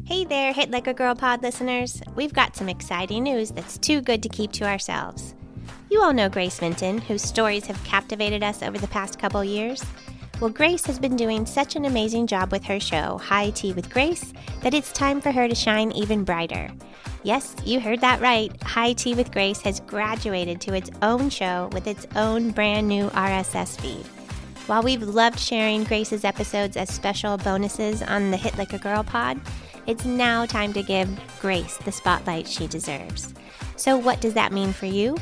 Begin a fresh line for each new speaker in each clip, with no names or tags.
Hey there, Hit Like a Girl pod listeners. We've got some exciting news that's too good to keep to ourselves. You all know Grace Minton, whose stories have captivated us over the past couple years. Well, Grace has been doing such an amazing job with her show, High Tea with Grace, that it's time for her to shine even brighter. Yes, you heard that right. High Tea with Grace has graduated to its own show with its own brand new RSS feed. While we've loved sharing Grace's episodes as special bonuses on the Hit Like a Girl pod, it's now time to give Grace the spotlight she deserves. So what does that mean for you?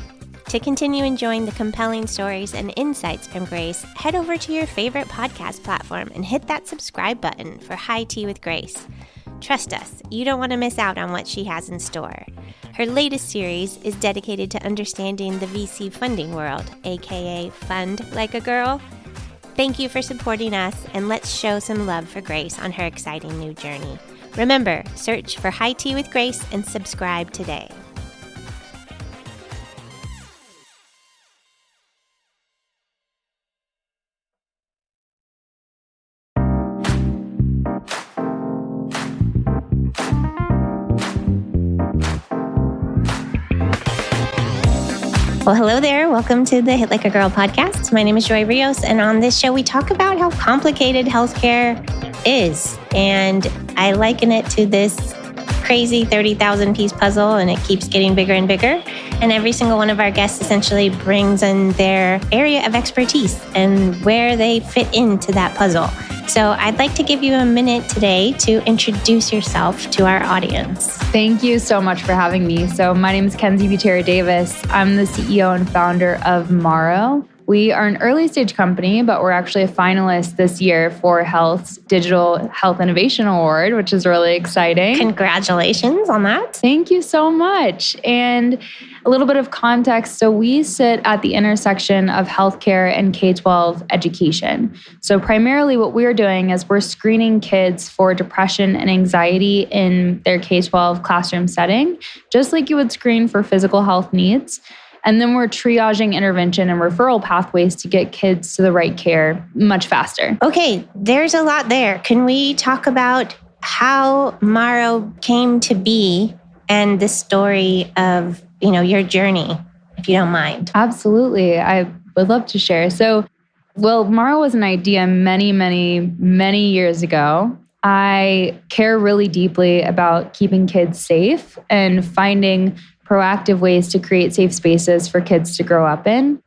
To continue enjoying the compelling stories and insights from Grace, head over to your favorite podcast platform and hit that subscribe button for High Tea with Grace. Trust us, you don't want to miss out on what she has in store. Her latest series is dedicated to understanding the VC funding world, aka Fund Like a Girl. Thank you for supporting us, and let's show some love for Grace on her exciting new journey. Remember, search for High Tea with Grace and subscribe today. Well, hello there. Welcome to the Hit Like a Girl podcast. My name is Joy Rios, and on this show, we talk about how complicated healthcare is. And I liken it to this crazy 30,000-piece puzzle, and it keeps getting bigger and bigger. And every single one of our guests essentially brings in their area of expertise and where they fit into that puzzle. So I'd like to give you a minute today to introduce yourself to our audience.
Thank you so much for having me. So my name is Kenzie Butera Davis. I'm the CEO and founder of Maro. We are an early stage company, but we're actually a finalist this year for Health's Digital Health Innovation Award, which is really exciting.
Congratulations on that.
Thank you so much. And a little bit of context. So we sit at the intersection of healthcare and K-12 education. So primarily what we're doing is we're screening kids for depression and anxiety in their K-12 classroom setting, just like you would screen for physical health needs. And then we're triaging intervention and referral pathways to get kids to the right care much faster.
Okay, there's a lot there. Can we talk about how Maro came to be and the story of, your journey, if you don't mind?
Absolutely. I would love to share. So, Maro was an idea many, many, many years ago. I care really deeply about keeping kids safe and finding proactive ways to create safe spaces for kids to grow up in.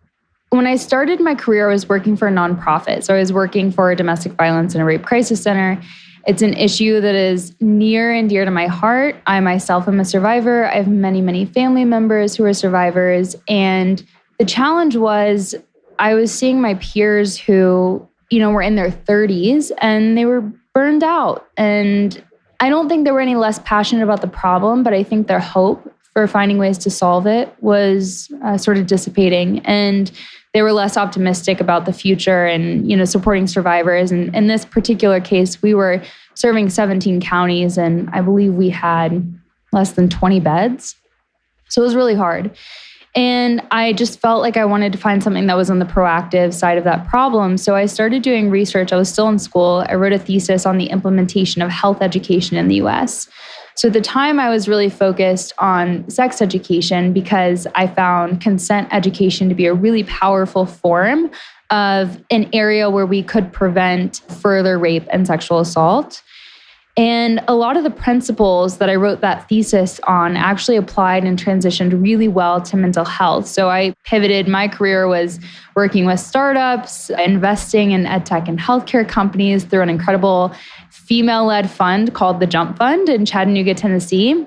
When I started my career, I was working for a nonprofit. So I was working for a domestic violence and a rape crisis center. It's an issue that is near and dear to my heart. I myself am a survivor. I have many, many family members who are survivors. And the challenge was I was seeing my peers who, were in their 30s and they were burned out. And I don't think they were any less passionate about the problem, but I think their hope for finding ways to solve it was sort of dissipating. And they were less optimistic about the future and, supporting survivors. And in this particular case, we were serving 17 counties, and I believe we had less than 20 beds. So it was really hard. And I just felt like I wanted to find something that was on the proactive side of that problem. So I started doing research. I was still in school. I wrote a thesis on the implementation of health education in the US. So at the time, I was really focused on sex education because I found consent education to be a really powerful form of an area where we could prevent further rape and sexual assault. And a lot of the principles that I wrote that thesis on actually applied and transitioned really well to mental health. So I pivoted. My career was working with startups, investing in edtech and healthcare companies through an incredible female-led fund called the Jump Fund in Chattanooga, Tennessee.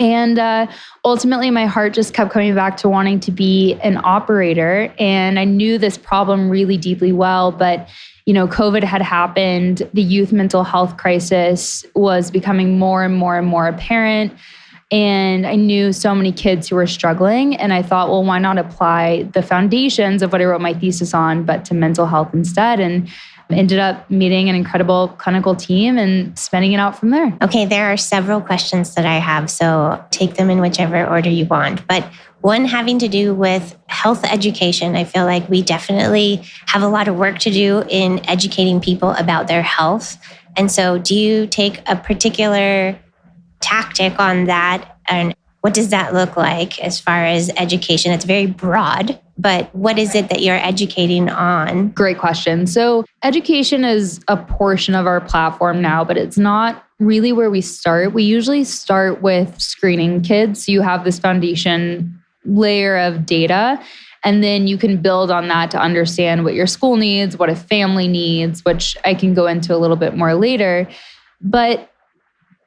And ultimately, my heart just kept coming back to wanting to be an operator. And I knew this problem really deeply well, but COVID had happened. The youth mental health crisis was becoming more and more and more apparent. And I knew so many kids who were struggling. And I thought, well, why not apply the foundations of what I wrote my thesis on, but to mental health instead? And ended up meeting an incredible clinical team and spinning it out from there.
Okay, there are several questions that I have, so take them in whichever order you want. But one having to do with health education. I feel like we definitely have a lot of work to do in educating people about their health. And so do you take a particular tactic on that? And what does that look like as far as education? It's very broad, but what is it that you're educating on?
Great question. So education is a portion of our platform now, but it's not really where we start. We usually start with screening kids. You have this foundation layer of data, and then you can build on that to understand what your school needs, what a family needs, which I can go into a little bit more later. But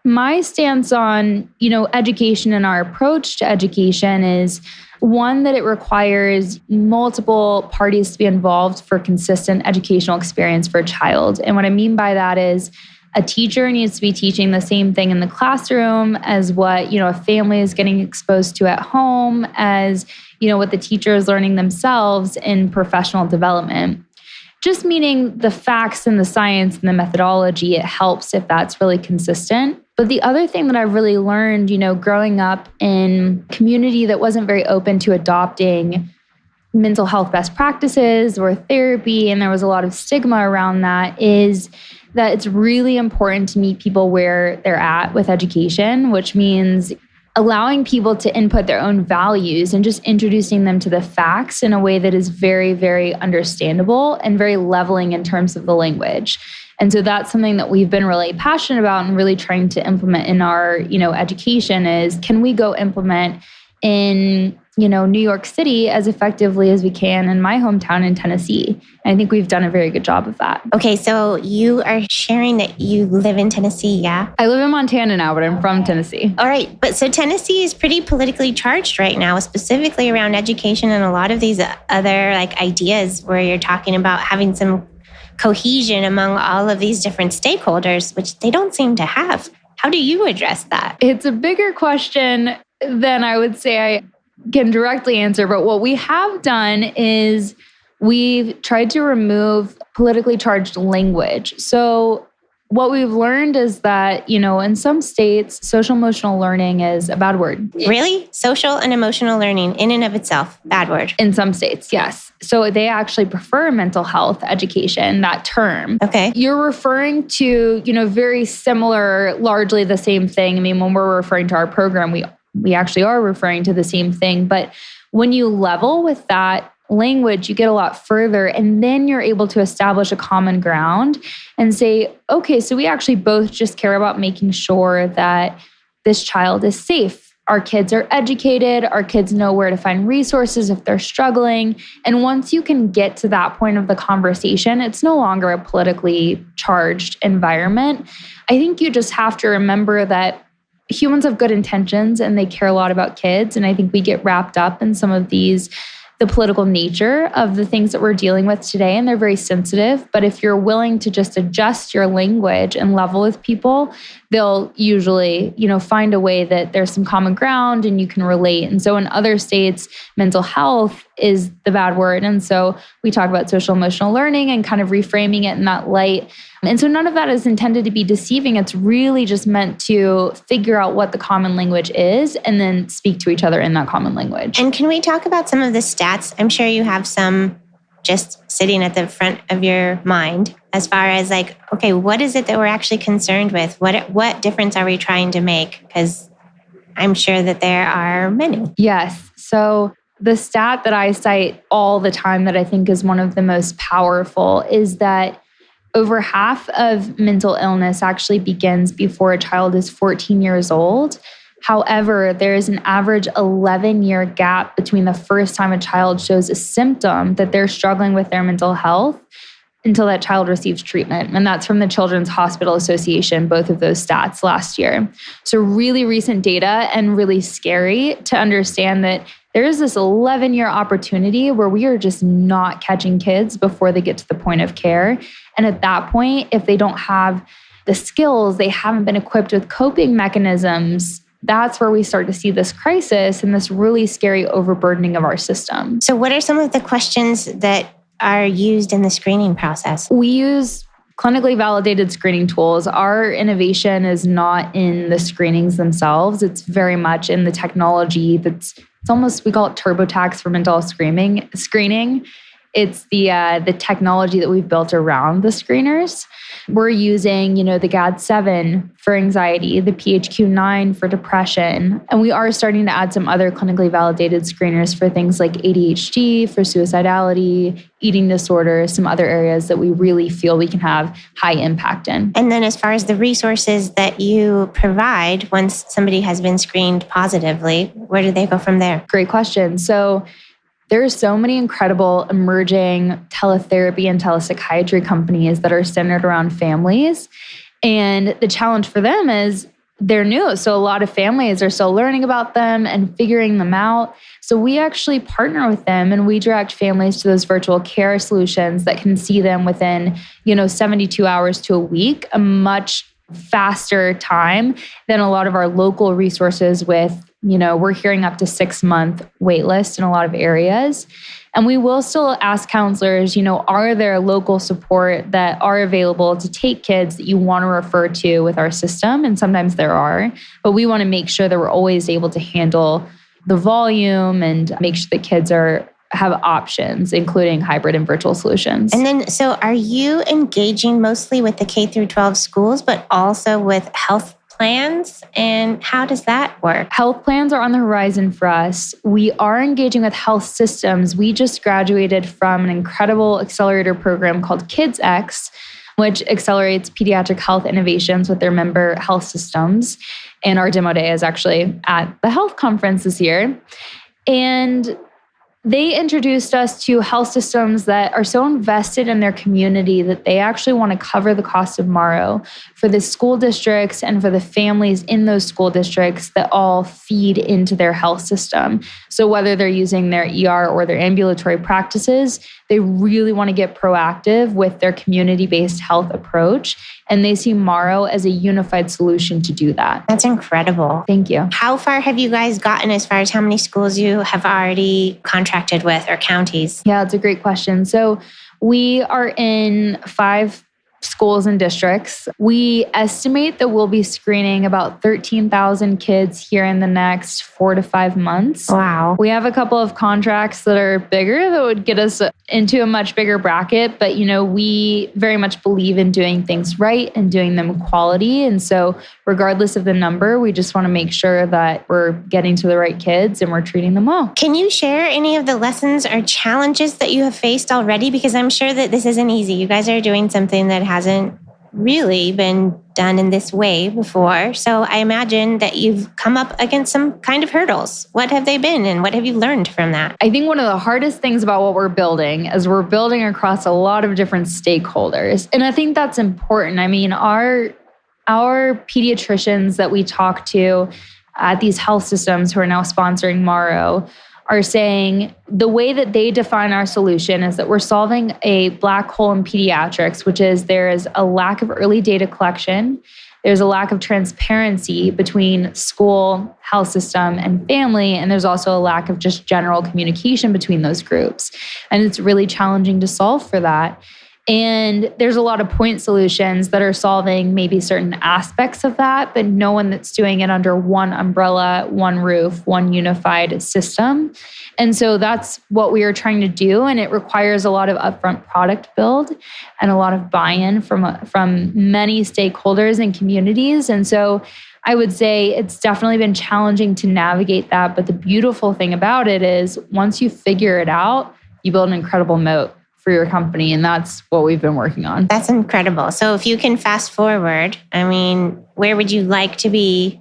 my stance on, education and our approach to education is one, that it requires multiple parties to be involved for consistent educational experience for a child. And what I mean by that is a teacher needs to be teaching the same thing in the classroom as what, a family is getting exposed to at home, as, what the teacher is learning themselves in professional development. Just meaning the facts and the science and the methodology, it helps if that's really consistent. But the other thing that I've really learned, growing up in a community that wasn't very open to adopting mental health best practices or therapy, and there was a lot of stigma around that, is that it's really important to meet people where they're at with education, which means allowing people to input their own values and just introducing them to the facts in a way that is very, very understandable and very leveling in terms of the language. And so that's something that we've been really passionate about and really trying to implement in our, education is, can we go implement in, New York City as effectively as we can in my hometown in Tennessee? And I think we've done a very good job of that.
Okay, so you are sharing that you live in Tennessee, yeah?
I live in Montana now, but I'm from Tennessee.
All right, but so Tennessee is pretty politically charged right now, specifically around education and a lot of these other ideas where you're talking about having some cohesion among all of these different stakeholders, which they don't seem to have. How do you address that?
It's a bigger question than I would say I can directly answer. But what we have done is we've tried to remove politically charged language. So what we've learned is that, in some states, social emotional learning is a bad word.
Really? Social and emotional learning in and of itself, bad word.
In some states, yes. So they actually prefer mental health education, that term.
Okay.
You're referring to, very similar, largely the same thing. I mean, when we're referring to our program, we actually are referring to the same thing. But when you level with that language, you get a lot further, and then you're able to establish a common ground and say, okay, so we actually both just care about making sure that this child is safe. Our kids are educated. Our kids know where to find resources if they're struggling. And once you can get to that point of the conversation, it's no longer a politically charged environment. I think you just have to remember that humans have good intentions and they care a lot about kids. And I think we get wrapped up in some of the political nature of the things that we're dealing with today, and they're very sensitive. But if you're willing to just adjust your language and level with people, they'll usually, find a way that there's some common ground and you can relate. And so in other states, mental health is the bad word. And so we talk about social emotional learning and kind of reframing it in that light. And so none of that is intended to be deceiving. It's really just meant to figure out what the common language is and then speak to each other in that common language.
And can we talk about some of the stats? I'm sure you have some just sitting at the front of your mind as far as okay, what is it that we're actually concerned with? What difference are we trying to make? Because I'm sure that there are many.
Yes. So the stat that I cite all the time that I think is one of the most powerful is that over half of mental illness actually begins before a child is 14 years old. However, there is an average 11-year gap between the first time a child shows a symptom that they're struggling with their mental health until that child receives treatment. And that's from the Children's Hospital Association, both of those stats last year. So really recent data and really scary to understand that there is this 11-year opportunity where we are just not catching kids before they get to the point of care. And at that point, if they don't have the skills, they haven't been equipped with coping mechanisms, that's where we start to see this crisis and this really scary overburdening of our system.
So what are some of the questions that are used in the screening process?
We use clinically validated screening tools. Our innovation is not in the screenings themselves. It's very much in the technology it's almost, we call it TurboTax for mental health screening. It's the technology that we've built around the screeners. We're using, the GAD-7 for anxiety, the PHQ-9 for depression, and we are starting to add some other clinically validated screeners for things like ADHD, for suicidality, eating disorders, some other areas that we really feel we can have high impact in.
And then as far as the resources that you provide once somebody has been screened positively, where do they go from there?
Great question. So there are so many incredible emerging teletherapy and telepsychiatry companies that are centered around families. And the challenge for them is they're new. So a lot of families are still learning about them and figuring them out. So we actually partner with them and we direct families to those virtual care solutions that can see them within, 72 hours to a week, a much faster time than a lot of our local resources with, we're hearing up to 6-month wait list in a lot of areas. And we will still ask counselors, are there local support that are available to take kids that you want to refer to with our system? And sometimes there are, but we want to make sure that we're always able to handle the volume and make sure that kids have options, including hybrid and virtual solutions.
And then, so are you engaging mostly with the K through 12 schools, but also with health plans? And how does that work?
Health plans are on the horizon for us. We are engaging with health systems. We just graduated from an incredible accelerator program called KidsX, which accelerates pediatric health innovations with their member health systems. And our demo day is actually at the health conference this year. And they introduced us to health systems that are so invested in their community that they actually want to cover the cost of Maro for the school districts and for the families in those school districts that all feed into their health system. So whether they're using their ER or their ambulatory practices, they really want to get proactive with their community-based health approach. And they see Maro as a unified solution to do that.
That's incredible.
Thank you.
How far have you guys gotten as far as how many schools you have already contracted with or counties?
Yeah, it's a great question. So we are in 5 schools and districts. We estimate that we'll be screening about 13,000 kids here in the next 4 to 5 months.
Wow.
We have a couple of contracts that are bigger that would get us into a much bigger bracket, but we very much believe in doing things right and doing them with quality. And so regardless of the number, we just want to make sure that we're getting to the right kids and we're treating them well.
Can you share any of the lessons or challenges that you have faced already? Because I'm sure that this isn't easy. You guys are doing something that hasn't really been done in this way before. So I imagine that you've come up against some kind of hurdles. What have they been and what have you learned from that?
I think one of the hardest things about what we're building is we're building across a lot of different stakeholders. And I think that's important. I mean, our pediatricians that we talk to at these health systems who are now sponsoring Maro are saying the way that they define our solution is that we're solving a black hole in pediatrics, which is there is a lack of early data collection. There's a lack of transparency between school, health system, and family. And there's also a lack of just general communication between those groups. And it's really challenging to solve for that. And there's a lot of point solutions that are solving maybe certain aspects of that, but no one that's doing it under one umbrella, one roof, one unified system. And so that's what we are trying to do. And it requires a lot of upfront product build and a lot of buy-in from many stakeholders and communities. And so I would say it's definitely been challenging to navigate that. But the beautiful thing about it is once you figure it out, you build an incredible moat for your company. And that's what we've been working on.
That's incredible. So if you can fast forward, where would you like to be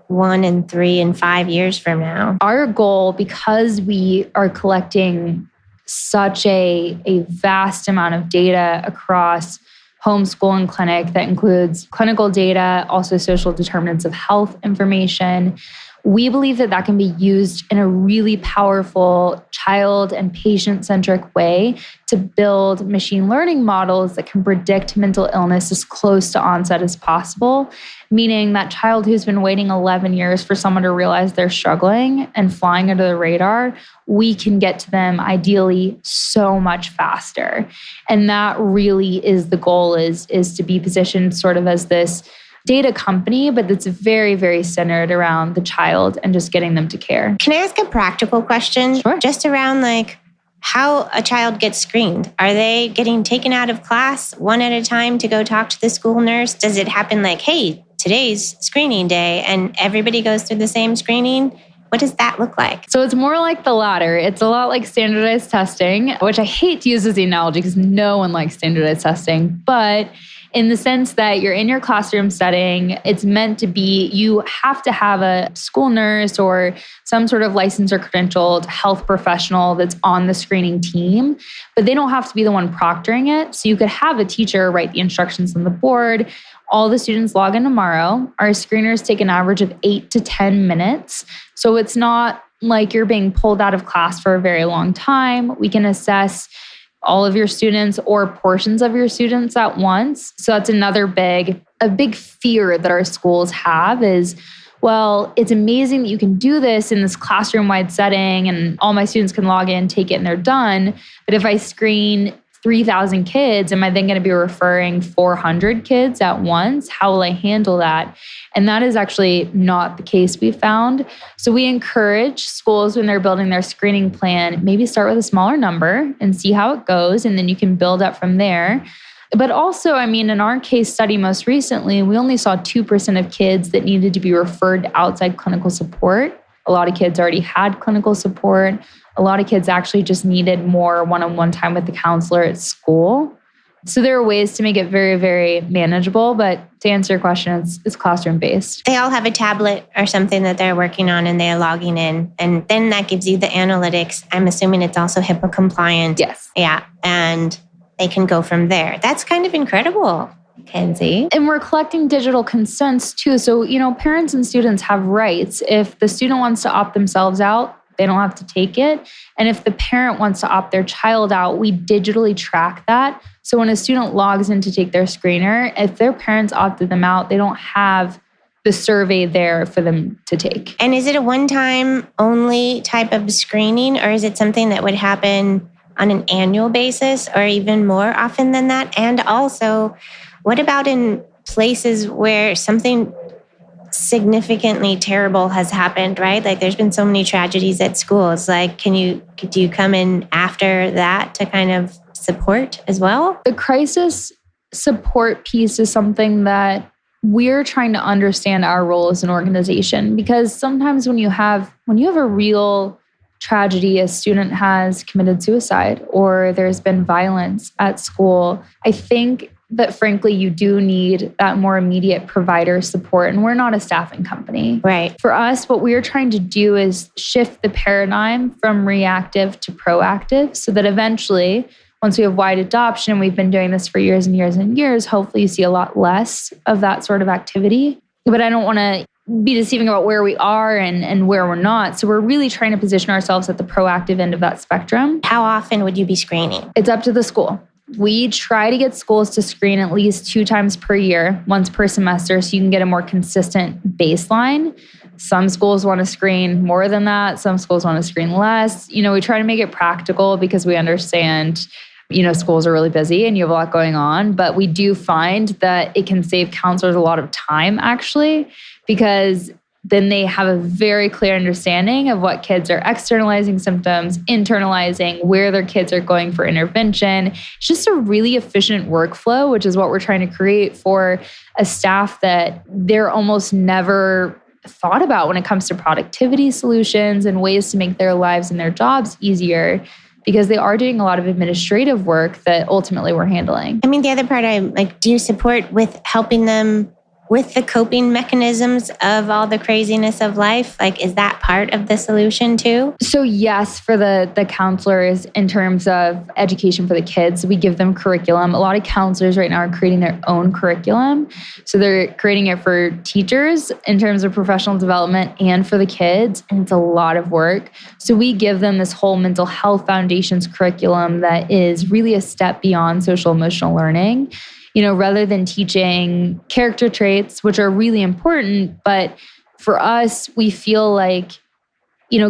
1 and 3 and 5 years from now?
Our goal, because we are collecting such a vast amount of data across homeschool and clinic that includes clinical data, also social determinants of health information, we believe that can be used in a really powerful child and patient-centric way to build machine learning models that can predict mental illness as close to onset as possible, meaning that child who's been waiting 11 years for someone to realize they're struggling and flying under the radar, we can get to them ideally so much faster. And that really is the goal, is to be positioned sort of as this data company, but that's very, very centered around the child and just getting them to care.
Can I ask a practical question?
Sure.
Just around how a child gets screened. Are they getting taken out of class one at a time to go talk to the school nurse? Does it happen like, hey, today's screening day and everybody goes through the same screening? What does that look like?
So it's more like the latter. It's a lot like standardized testing, which I hate to use as the analogy because no one likes standardized testing. But in the sense that you're in your classroom setting, it's meant to be, you have to have a school nurse or some sort of licensed or credentialed health professional that's on the screening team, but they don't have to be the one proctoring it. So you could have a teacher write the instructions on the board. All the students log into Maro. Our screeners take an average of 8 to 10 minutes. So it's not like you're being pulled out of class for a very long time. We can assess all of your students or portions of your students at once. So that's another big fear that our schools have is, well, it's amazing that you can do this in this classroom-wide setting and all my students can log in, take it, and they're done. But if I screen 3,000 kids, am I then going to be referring 400 kids at once? How will I handle that? And that is actually not the case we found. So we encourage schools when they're building their screening plan, maybe start with a smaller number and see how it goes, and then you can build up from there. But also, I mean, in our case study most recently, we only saw 2% of kids that needed to be referred to outside clinical support. A lot of kids already had clinical support. A lot of kids actually just needed more one-on-one time with the counselor at school. So there are ways to make it very, very manageable. But to answer your question, it's classroom-based.
They all have a tablet or something that they're working on and they're logging in. And then that gives you the analytics. I'm assuming it's also HIPAA compliant.
Yes.
Yeah. And they can go from there. That's kind of incredible, Kenzie.
And we're collecting digital consents too. So, parents and students have rights. If the student wants to opt themselves out, they don't have to take it. And if the parent wants to opt their child out, we digitally track that. So when a student logs in to take their screener, if their parents opted them out, they don't have the survey there for them to take.
And is it a one-time only type of screening, or is it something that would happen on an annual basis or even more often than that? And also, what about in places where something significantly terrible has happened, right? Like there's been so many tragedies at schools. Like, do you come in after that to kind of support as well?
The crisis support piece is something that we're trying to understand our role as an organization, because sometimes when you have a real tragedy, a student has committed suicide or there's been violence at school, I think that frankly, you do need that more immediate provider support. And we're not a staffing company.
Right.
For us, what we're trying to do is shift the paradigm from reactive to proactive so that eventually, once we have wide adoption, we've been doing this for years and years and years, hopefully you see a lot less of that sort of activity. But I don't want to be deceiving about where we are and where we're not. So we're really trying to position ourselves at the proactive end of that spectrum.
How often would you be screening?
It's up to the school. We try to get schools to screen at least 2 times per year, once per semester, so you can get a more consistent baseline. Some schools want to screen more than that. Some schools want to screen less. We try to make it practical because we understand, schools are really busy and you have a lot going on. But we do find that it can save counselors a lot of time, actually, because then they have a very clear understanding of what kids are externalizing symptoms, internalizing, where their kids are going for intervention. It's just a really efficient workflow, which is what we're trying to create for a staff that they're almost never thought about when it comes to productivity solutions and ways to make their lives and their jobs easier, because they are doing a lot of administrative work that ultimately we're handling.
I mean, the other part, do you support with helping them with the coping mechanisms of all the craziness of life? Is that part of the solution too?
So yes, for the counselors, in terms of education for the kids, we give them curriculum. A lot of counselors right now are creating their own curriculum. So they're creating it for teachers in terms of professional development and for the kids. And it's a lot of work. So we give them this whole mental health foundations curriculum that is really a step beyond social emotional learning. Rather than teaching character traits, which are really important. But for us, we feel like,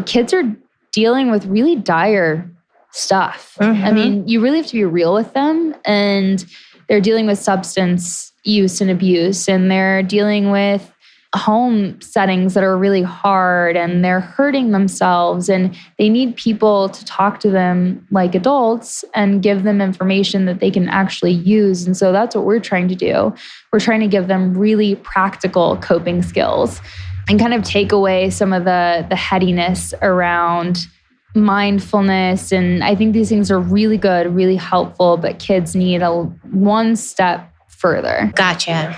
kids are dealing with really dire stuff.
Mm-hmm.
I mean, you really have to be real with them. And they're dealing with substance use and abuse. And they're dealing with, home settings that are really hard and they're hurting themselves and they need people to talk to them like adults and give them information that they can actually use. And so that's what we're trying to do. We're trying to give them really practical coping skills and kind of take away some of the headiness around mindfulness. And I think these things are really good, really helpful, but kids need one step further.
Gotcha.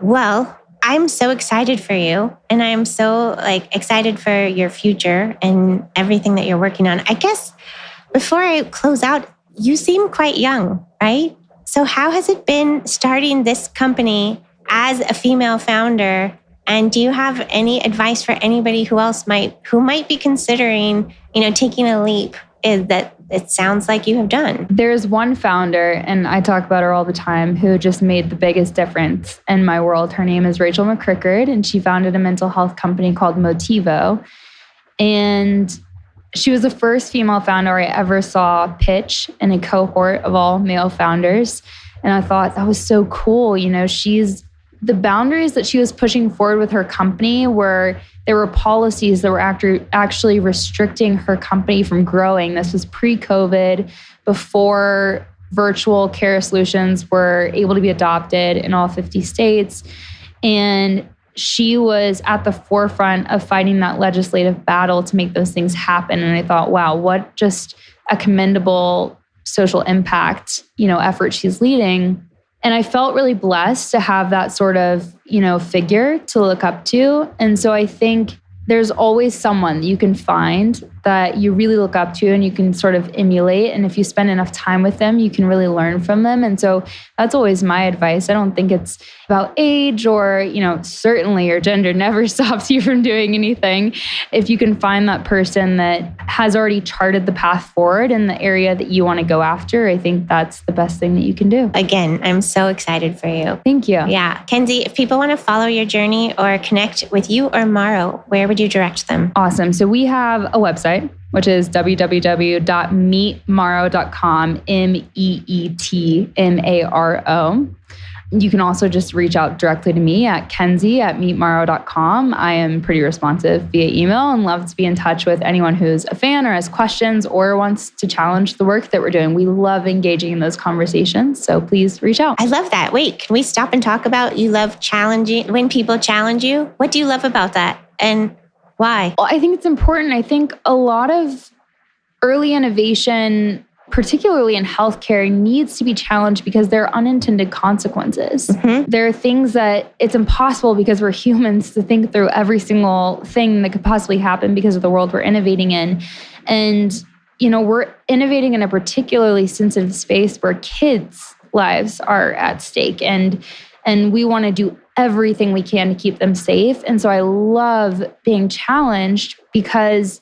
Well, I'm so excited for you, and I'm so excited for your future and everything that you're working on. I guess before I close out, you seem quite young, right? So how has it been starting this company as a female founder? And do you have any advice for anybody who might be considering, taking a leap that it sounds like you have done?
There's one founder, and I talk about her all the time, who just made the biggest difference in my world. Her name is Rachel McCrickard, and she founded a mental health company called Motivo. And she was the first female founder I ever saw pitch in a cohort of all male founders. And I thought that was so cool. The boundaries that she was pushing forward with her company there were policies that were actually restricting her company from growing. This was pre-COVID, before virtual care solutions were able to be adopted in all 50 states. And she was at the forefront of fighting that legislative battle to make those things happen. And I thought, wow, what just a commendable social impact, effort she's leading. And I felt really blessed to have that sort of, figure to look up to. And so I think there's always someone you can find that you really look up to and you can sort of emulate. And if you spend enough time with them, you can really learn from them. And so that's always my advice. I don't think it's about age or, certainly your gender never stops you from doing anything. If you can find that person that has already charted the path forward in the area that you want to go after, I think that's the best thing that you can do.
Again, I'm so excited for you.
Thank you.
Yeah. Kenzie, if people want to follow your journey or connect with you or Maro, where would you direct them?
Awesome. So we have a website, which is www.meetmaro.com, MEETMARO. You can also just reach out directly to me at kenzie@meetmaro.com. I am pretty responsive via email and love to be in touch with anyone who's a fan or has questions or wants to challenge the work that we're doing. We love engaging in those conversations, so please reach out.
I love that. Wait, can we stop and talk about you love challenging, when people challenge you? What do you love about that? And why?
Well, I think it's important. I think a lot of early innovation, particularly in healthcare, needs to be challenged because there are unintended consequences. Mm-hmm. There are things that it's impossible because we're humans to think through every single thing that could possibly happen because of the world we're innovating in. And, we're innovating in a particularly sensitive space where kids' lives are at stake. And we want to do everything we can to keep them safe. And so I love being challenged because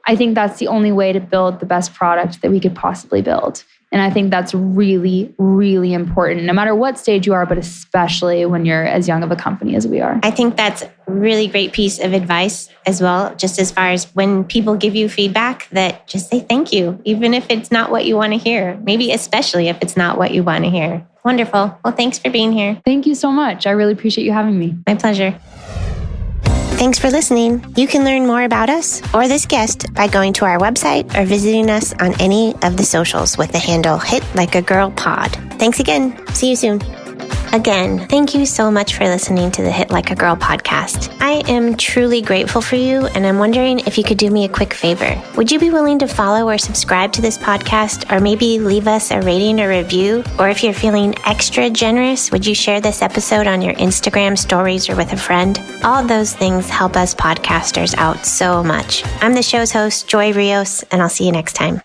I think that's the only way to build the best product that we could possibly build. And I think that's really, really important, no matter what stage you are, but especially when you're as young of a company as we are.
I think that's a really great piece of advice as well, just as far as when people give you feedback, that just say thank you, even if it's not what you want to hear, maybe especially if it's not what you want to hear. Wonderful. Well, thanks for being here.
Thank you so much. I really appreciate you having me.
My pleasure. Thanks for listening. You can learn more about us or this guest by going to our website or visiting us on any of the socials with the handle Hit Like a Girl Pod. Thanks again. See you soon. Again, thank you so much for listening to the Hit Like a Girl podcast. I am truly grateful for you, and I'm wondering if you could do me a quick favor. Would you be willing to follow or subscribe to this podcast, or maybe leave us a rating or review? Or if you're feeling extra generous, would you share this episode on your Instagram stories or with a friend? All of those things help us podcasters out so much. I'm the show's host, Joy Rios, and I'll see you next time.